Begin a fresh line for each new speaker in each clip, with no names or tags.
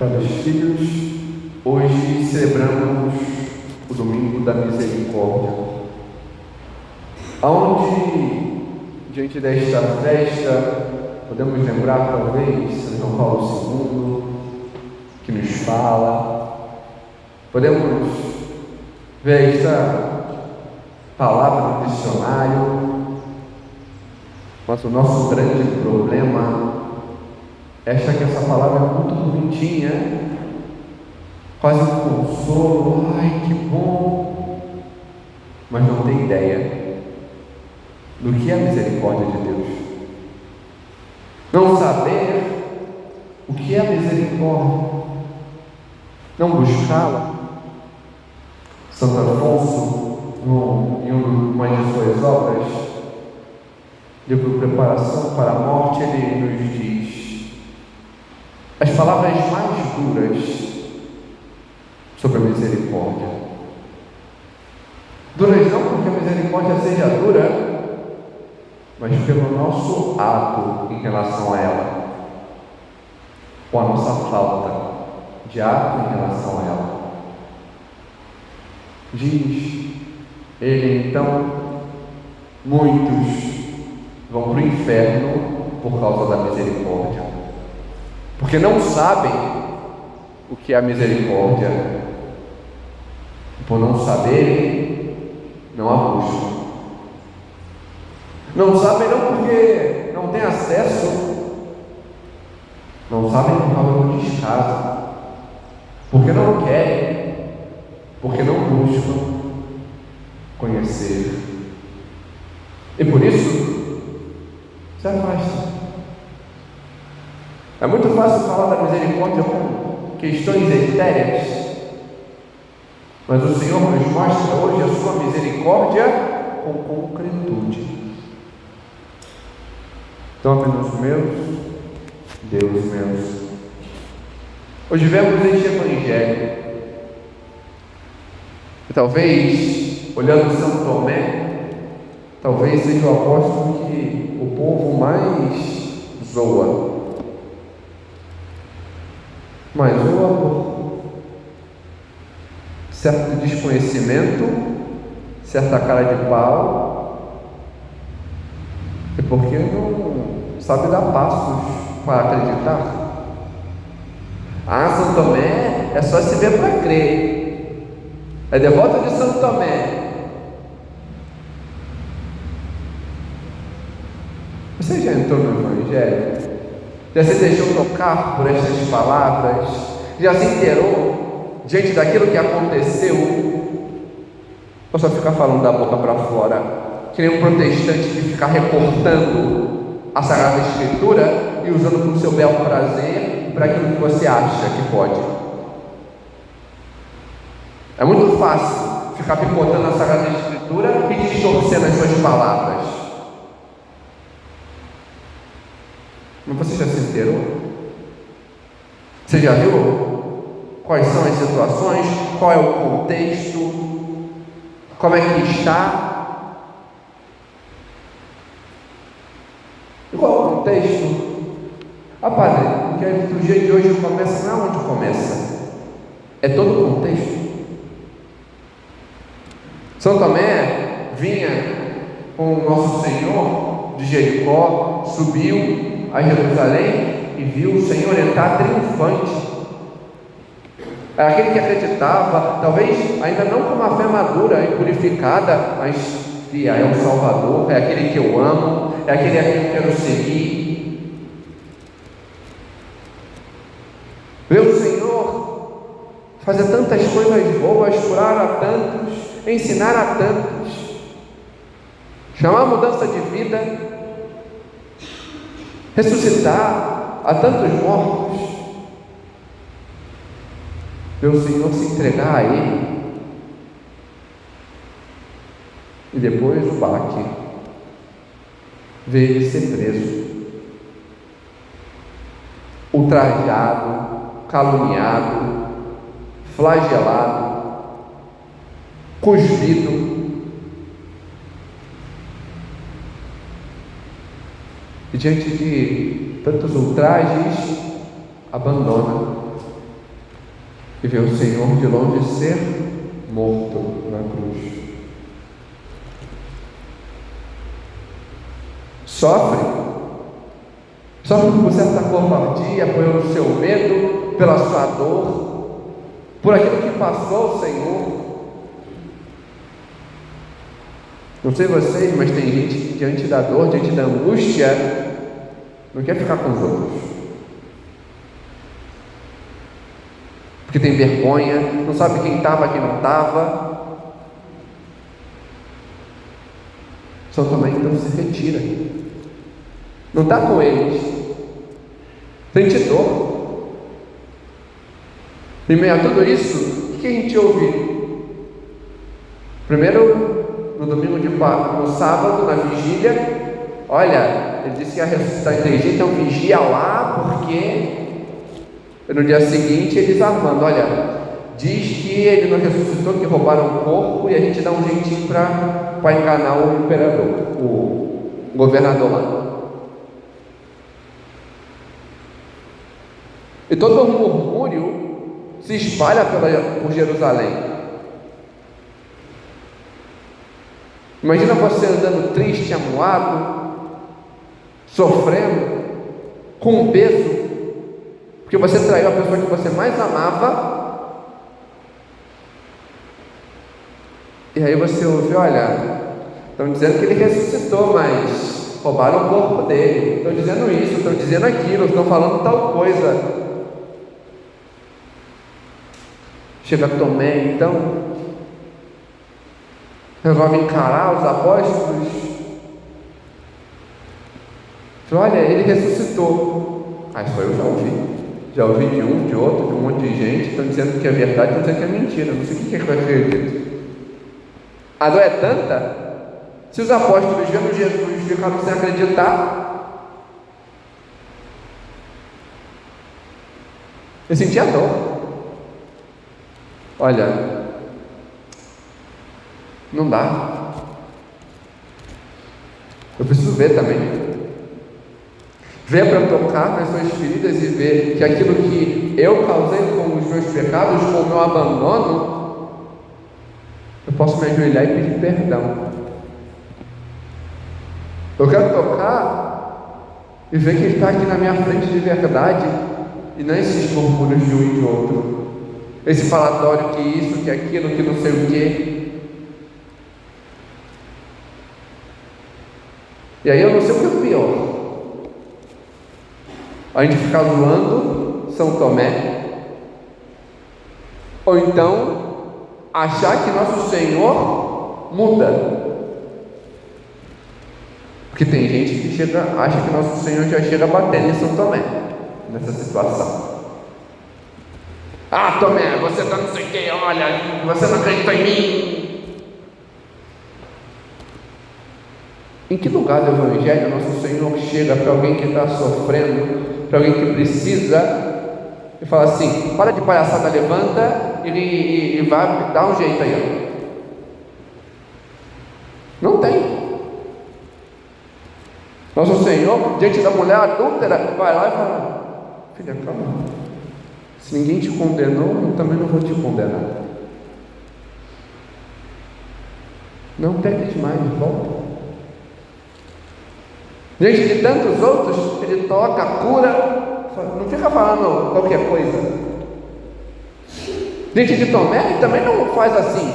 Caros filhos, hoje celebramos o Domingo da Misericórdia, onde, diante desta festa, podemos lembrar talvez São João Paulo II, que nos fala, podemos ver esta palavra no dicionário, mas o nosso grande problema é achar que essa palavra é muito bonitinha, quase um consolo, ai que bom, mas não tem ideia do que é a misericórdia de Deus. Não saber o que é a misericórdia, não buscá-la. Santo Afonso, em uma de suas obras, livro Preparação para a Morte, ele nos diz as palavras mais duras sobre a misericórdia. Duras não porque a misericórdia seja dura, mas pelo nosso ato em relação a ela, ou a nossa falta de ato em relação a ela. Diz ele então: muitos vão para o inferno por causa da misericórdia, porque não sabem o que é a misericórdia. Por não saberem, não a buscam. Não sabem não porque não têm acesso, não sabem por causa do descaso, porque não querem, porque não buscam conhecer, e por isso se afastam. É muito fácil falar da misericórdia com questões etéreas, mas o Senhor nos mostra hoje a sua misericórdia com concretude. Então, apenas meus, Deus meus. Hoje vemos este Evangelho, e talvez, olhando São Tomé, talvez seja o apóstolo que o povo mais zoa. Mas zoa por certo desconhecimento, certa cara de pau, e porque não sabe dar passos para acreditar. São Tomé é só se ver para crer, é devoto de São Tomé. Você já entrou no Evangelho? Já se deixou tocar por estas palavras? Já se inteirou diante daquilo que aconteceu? Ou só ficar falando da boca para fora, que nem um protestante que fica recortando a Sagrada Escritura e usando para o seu belo prazer, para aquilo que você acha que pode? É muito fácil ficar picotando a Sagrada Escritura e distorcendo as suas palavras. Mas você já se inteirou? Você já viu quais são as situações? Qual é o contexto? Como é que está? E qual é o contexto? Padre, porque a liturgia de hoje começa, não é onde começa, é todo o contexto. São Tomé vinha com o nosso Senhor de Jericó, subiu a Jerusalém e viu o Senhor entrar triunfante. Era aquele que acreditava, talvez ainda não com uma fé madura e purificada, mas via, é o Salvador, é aquele que eu amo, é aquele a quem eu quero seguir. Ver o Senhor fazer tantas coisas boas, curar a tantos, ensinar a tantos, chamar a mudança de vida, ressuscitar a tantos mortos, ver o Senhor se entregar a Ele, e depois o baque, ver Ele ser preso, ultrajado, caluniado, flagelado, cuspido, e diante de tantos ultrajes, abandona, e ver o Senhor de longe ser morto na cruz. Sofre por certa covardia, pelo seu medo, pela sua dor, por aquilo que passou o Senhor. Não sei vocês, mas tem gente que diante da dor, diante da angústia, não quer ficar com os outros, porque tem vergonha, não sabe quem estava, quem não estava. São Tomé então se retira, não está com eles, sente dor. Em meio a tudo isso, o que a gente ouve? Primeiro, no sábado, na vigília, olha, ele disse que ia ressuscitar em 3 dias, então vigia lá, porque no dia seguinte eles armando, olha, diz que ele não ressuscitou, que roubaram o corpo, e a gente dá um jeitinho para enganar o imperador, o governador lá. E todo o murmúrio se espalha por Jerusalém. Imagina você andando triste, amuado, sofrendo, com um peso, porque você traiu a pessoa que você mais amava. E aí você ouve, olha, estão dizendo que ele ressuscitou, mas roubaram o corpo dele, estão dizendo isso, estão dizendo aquilo, estão falando tal coisa. Chega Tomé, então, resolve encarar os apóstolos. Fala, olha, ele ressuscitou. Ah, isso eu já ouvi de um, de outro, de um monte de gente, estão dizendo que é verdade, estão dizendo que é mentira, não sei o que é que eu acredito. A dor é tanta, se os apóstolos vendo Jesus ficaram sem acreditar, eu sentia dor. Olha, não dá. Eu preciso ver também. Ver para tocar nas suas feridas e ver que aquilo que eu causei com os meus pecados, com o meu abandono, eu posso me ajoelhar e pedir perdão. Eu quero tocar e ver que Ele está aqui na minha frente de verdade, e não esses murmúrios de um e de outro. Esse falatório que isso, que aquilo, que não sei o quê. E aí eu não sei o que é pior. A gente ficar zoando São Tomé, ou então achar que nosso Senhor muda. Porque tem gente que acha que nosso Senhor já chega batendo em São Tomé nessa situação. Ah, Tomé, você tá não sei o que, olha, você não acredita em mim. Em que lugar do Evangelho nosso Senhor chega para alguém que está sofrendo, para alguém que precisa, e fala assim, para de palhaçada, levanta e vai dar um jeito aí. Não tem. Nosso Senhor, diante da mulher adúltera, vai lá e fala, filha, calma. Se ninguém te condenou, eu também não vou te condenar. Não peques mais, volta. Diante de tantos outros, Ele toca, cura, não fica falando qualquer coisa. Diante de Tomé, Ele também não faz assim.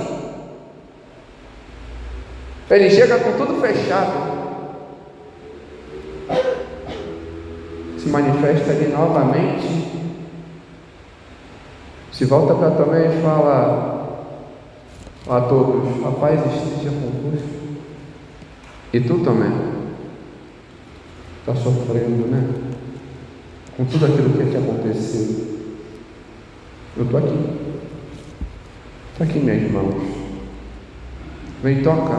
Ele chega com tudo fechado, se manifesta ali novamente, se volta para Tomé e fala a todos, a paz esteja convosco. E tu, Tomé, está sofrendo, né? Com tudo aquilo que te aconteceu. Eu estou aqui. Estou aqui, minhas mãos. Vem, toca,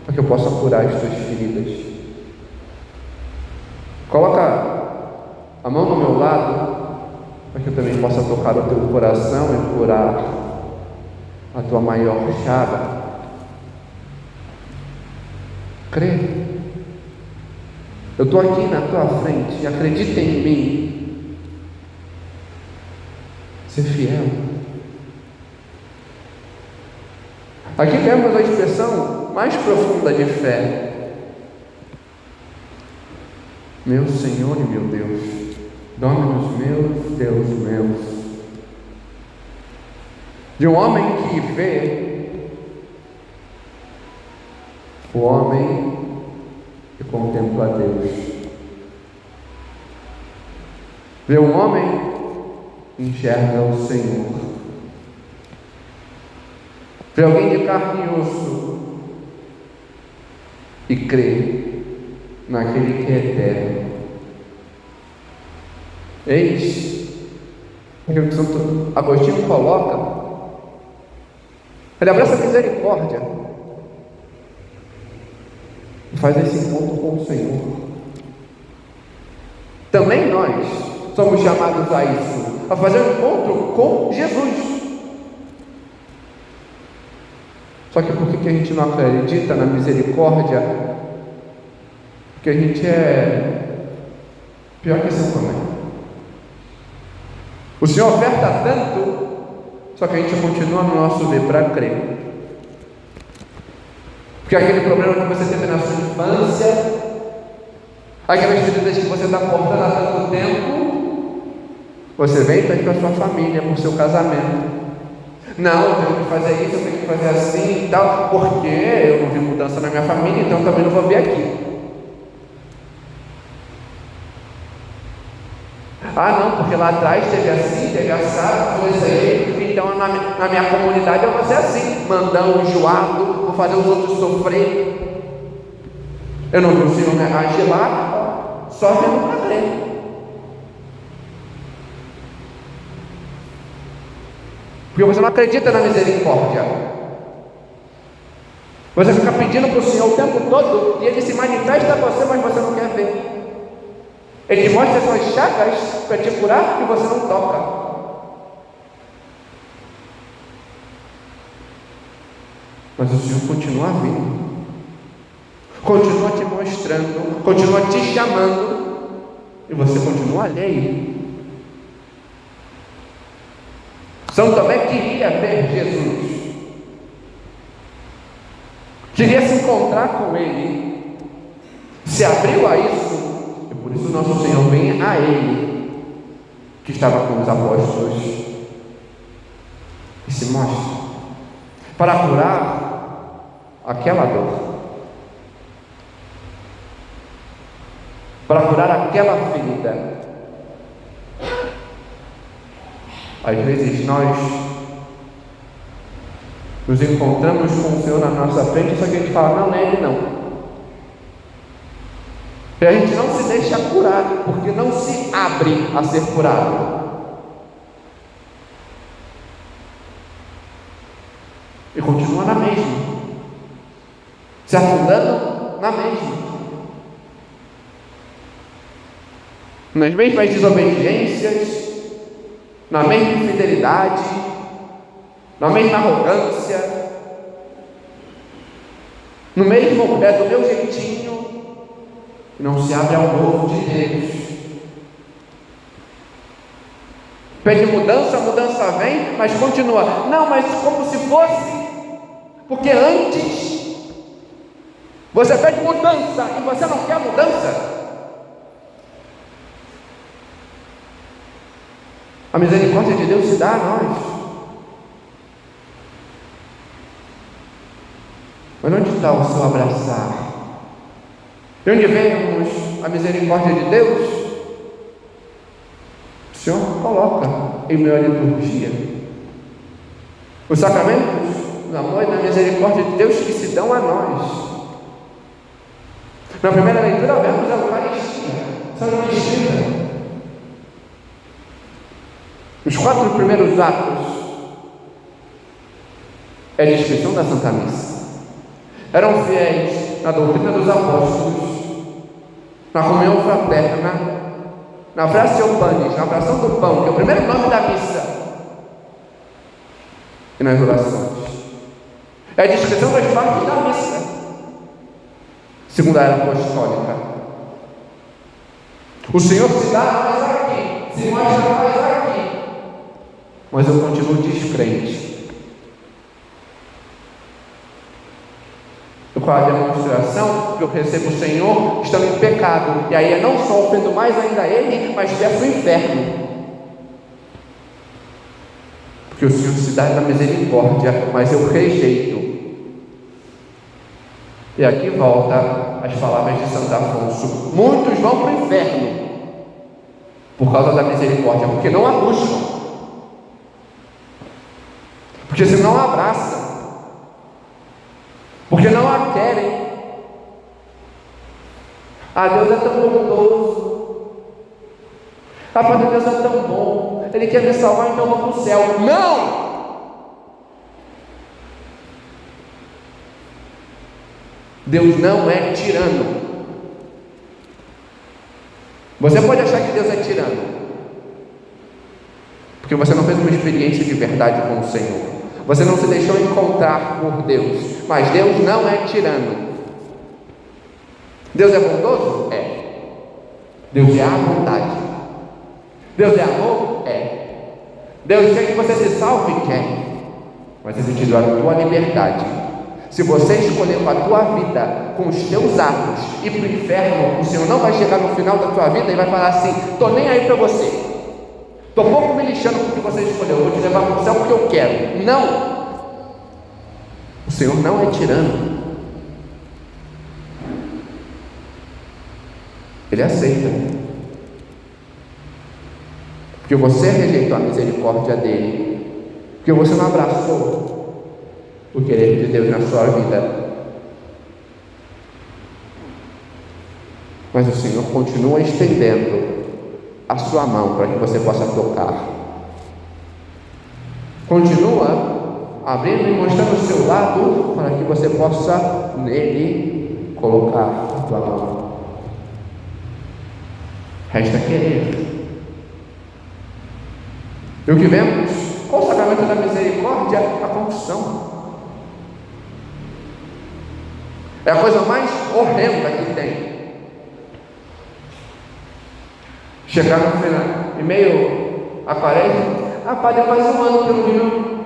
para que eu possa curar as tuas feridas. Coloca a mão no meu lado, para que eu também possa tocar o teu coração e curar a tua maior chaga. Crê. Eu estou aqui na tua frente, acredita em mim. ser fiel. Aqui vemos a expressão mais profunda de fé. Meu Senhor e meu Deus, Dominus meus, Deus meus. De um homem que vê, o homem que contempla a Deus. Vê um homem, enxerga o Senhor. Vê alguém de carne e osso e crê naquele que é eterno. Eis o que o Santo Agostinho coloca. Ele abraça a misericórdia e faz esse encontro com o Senhor. Também nós somos chamados a isso, a fazer um encontro com Jesus. Só que por que a gente não acredita na misericórdia? Porque a gente é pior que esse também. O Senhor oferta tanto, só que a gente continua no nosso ver para crer. Porque aquele problema que você teve na sua infância, aquelas feridas que você está portando há tanto tempo, você vem e traz para a sua família, para o seu casamento. Não, eu tenho que fazer isso, eu tenho que fazer assim e tal, porque eu não vi mudança na minha família, então também não vou vir aqui. Ah não, porque lá atrás teve assim, teve assado, foi isso aí, então na minha comunidade eu vou ser assim, mandão, enjoado, vou fazer os outros sofrer. Eu não vi o Senhor me agir lá, só vendo para crer. Porque você não acredita na misericórdia. Você fica pedindo para o Senhor o tempo todo e Ele se manifesta a você, mas você não quer ver. Ele te mostra as suas chagas para te curar e você não toca. Mas o Senhor continua vindo, continua te mostrando, continua te chamando e você continua alheio. São Tomé queria ver Jesus, queria se encontrar com Ele, se abriu a isso. Por isso nosso Senhor vem a Ele, que estava com os apóstolos, e se mostra, para curar aquela dor, para curar aquela ferida. Às vezes nós nos encontramos com o Senhor na nossa frente, só que a gente fala, não é Ele não. E a gente não se deixa curar, porque não se abre a ser curado. E continua na mesma, se afundando na mesma, nas mesmas desobediências, na mesma infidelidade, na mesma arrogância, no mesmo do meu jeitinho. Não se abre ao novo de Deus. Pede mudança, a mudança vem, mas continua. Não, mas como se fosse. Porque antes você pede mudança e você não quer mudança. A misericórdia de Deus se dá a nós. Mas onde está o seu abraçar? De onde vemos a misericórdia de Deus? O Senhor coloca em meio à liturgia os sacramentos do amor e da misericórdia de Deus que se dão a nós. Na primeira leitura vemos a Eucaristia, Santa Cristina. Os 4 primeiros atos é a descrição da Santa Missa. Eram fiéis na doutrina dos apóstolos, na comunhão fraterna, na Fratio Panis, na fração do pão, que é o primeiro nome da missa, e nas orações. É a descrição das partes da missa, segundo a era apostólica. O Senhor se dá a nós aqui, se mostra a nós aqui. mas eu continuo descrente. Qual a demonstração que eu recebo o Senhor estando em pecado? E aí eu não só ofendo mais ainda a Ele, mas peço o inferno. Porque o Senhor se dá da misericórdia, mas eu rejeito. E aqui volta as palavras de Santo Afonso: muitos vão para o inferno por causa da misericórdia, porque não a buscam, porque se não a abraçam, porque não a querem. Deus é tão bondoso. Padre, Deus é tão bom. Ele quer me salvar, então eu vou para o céu. Não! Deus não é tirano. Você pode achar que Deus é tirano, porque você não fez uma experiência de verdade com o Senhor. Você não se deixou encontrar por Deus. Mas Deus não é tirano. Deus é bondoso? É. Deus é a bondade. Deus é amor? É. Deus quer que você se salve? Quer. Mas Ele te dá a tua liberdade. Se você escolher com a tua vida, com os teus atos, ir para o inferno, o Senhor não vai chegar no final da tua vida e vai falar assim: estou nem aí para você. Estou pouco me lixando com o que você escolheu. Eu vou te levar para o céu porque eu quero. Não. O Senhor não é tirano. Ele aceita. Porque você rejeitou a misericórdia dele. Porque você não abraçou o querer de Deus na sua vida. Mas o Senhor continua estendendo a sua mão para que você possa tocar. Continua abrindo e mostrando o seu lado para que você possa nele colocar a tua mão. Resta querer. E o que vemos? Com o sacramento da misericórdia, a confissão. É a coisa mais horrenda que tem. Chegar no final, em meio à quaresma, padre, faz um ano que eu não vim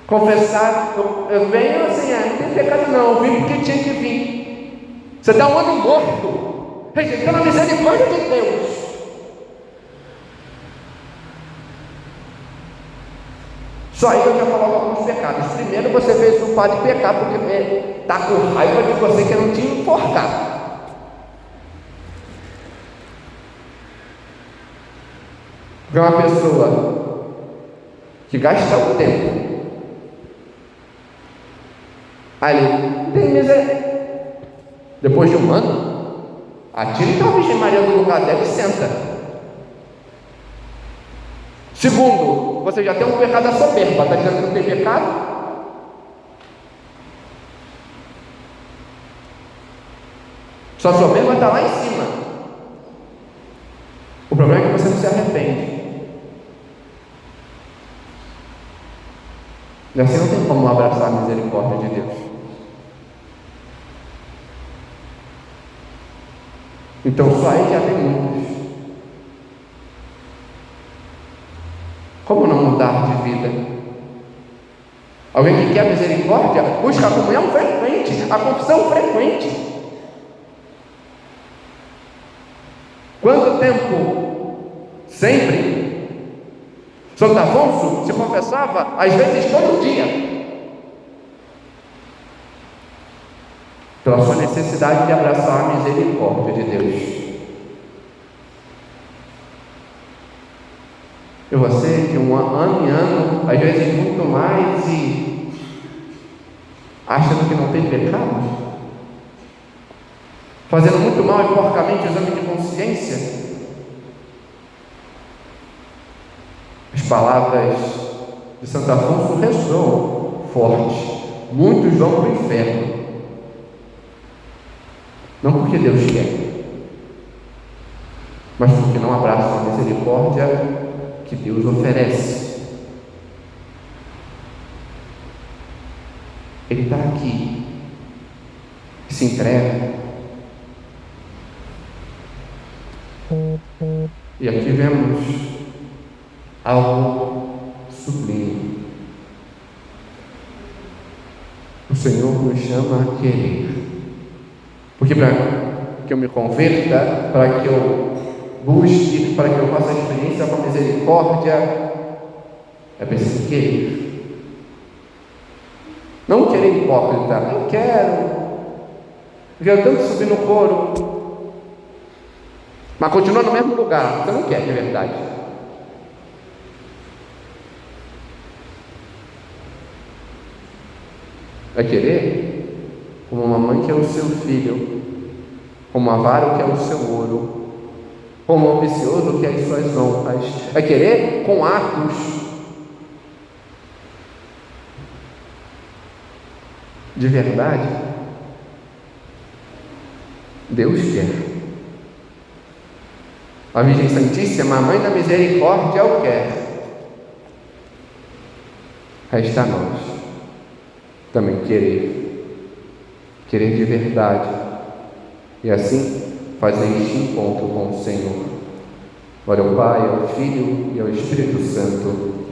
confessar. Eu venho assim, não tem pecado não, eu vim porque tinha que vir. Você está um ano morto, rejeitando a misericórdia de Deus. Só aí eu já coloco alguns pecados. Primeiro, você fez o padre pecar porque está com raiva de você que não tinha enforcado. Porque uma pessoa que gasta o tempo ali, tem miséria. Depois de um ano, atira então a Virgem Maria do lugar dela e senta. Segundo, você já tem um pecado da soberba. Está dizendo que não tem pecado? Sua soberba está lá em cima. O problema é que você não se arrepende. E assim não tem como abraçar a misericórdia de Deus. Então só aí já tem muitos. Como não mudar de vida? Alguém que quer misericórdia busca a comunhão frequente, a confissão frequente. Quanto tempo? Sempre. Santo Afonso se confessava às vezes todo dia, pela sua necessidade de abraçar a misericórdia de Deus. E você, de ano em ano, às vezes muito mais, e achando que não tem pecado, fazendo muito mal e porcamente o exame de consciência. As palavras de Santo Afonso ressoam forte. Muitos vão para o inferno, não porque Deus quer, mas porque não abraçam a misericórdia que Deus oferece. Ele está aqui, se entrega. E aqui vemos algo sublime. O Senhor nos chama a querer. Porque para que eu me converta, para que eu busque, para que eu faça a experiência com a misericórdia, é preciso querer. Não querer hipócrita. Eu quero tanto subir no coro, mas continua no mesmo lugar. Você não quer de verdade. Vai querer como uma mãe quer o seu filho, como avaro quer o seu ouro, como o ambicioso quer as suas honras. Vai querer com atos de verdade. Deus quer. A Virgem Santíssima, a Mãe da Misericórdia, o quer. Resta a nós também querer de verdade, e assim fazer este encontro com o Senhor. Glória ao Pai, ao Filho e ao Espírito Santo,